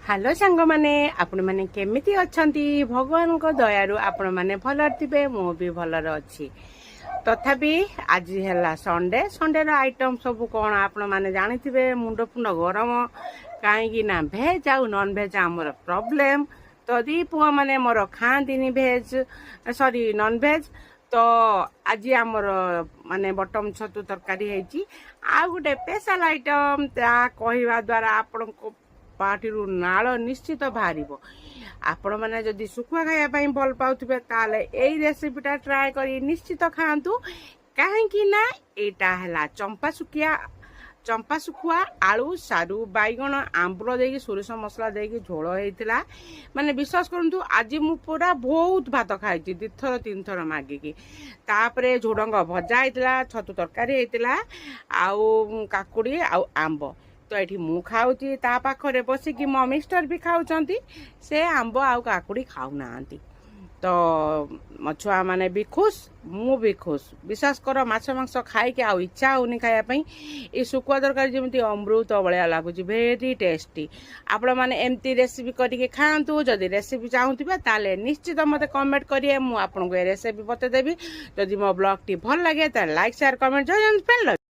Hello सांग माने आपण माने केमिति अछंती भगवान को दयारु आपण माने भलर थिबे मो भी भलर अछि। तथापि आज है संडे संडे आइटम सब कौन आपण माने जानी थिबे मुंड फुंड गरम कहीं ना भेज आउ नॉन भेज आमर प्रॉब्लम तो दी पुआ माने मोर खांतीनी भेज सॉरी नॉन भेज तो आज आमर माने बटम छतु तरकारी है आ गोटे स्पेशल आइटम ता कहवा द्वारा आपण को पार्टीरू नाल निश्चित बाहर आपण मैंने जदि शुखुआ खायापाई भल पाउथिबे ताले एई रेसिपीटा ट्राए करी निश्चित खातु कहीं ना यहाँ है चंपा शुखुआ आलू सारू बैगण आंबुल देकी सोरिष मसला देकी झोल होता माने विश्वास करंतु आज मु पूरा बहुत भात खाई 2 थर 3 थर मागिकी तापरे झोडंग भजा होता छतु तरकारी होता आउ काकुड़ी आउ आंब तो ये मु खाऊची ता पाखरे बसिकी मो मिस्टर भी खाऊचंती से आंब आउ काकुड़ी खाऊना तो मो छुआ माने भी खुश मु भी खुश विश्वास कर माछ मांस खाई आउ इच्छा होनी खायापाई ये शुखुआ तरकारी जमी अमृत भलिया लगुच भेरी टेस्टी आपण मैंने एमती रेसिपी करके खातु जदि रेसिपी चाहूबे ताले निश्चित मत कमेंट करिए मु आपको रेसिपी बतेदेवी जदि मो ब्लॉग टी भल लगे ताले लाइक शेयर कमेंट जय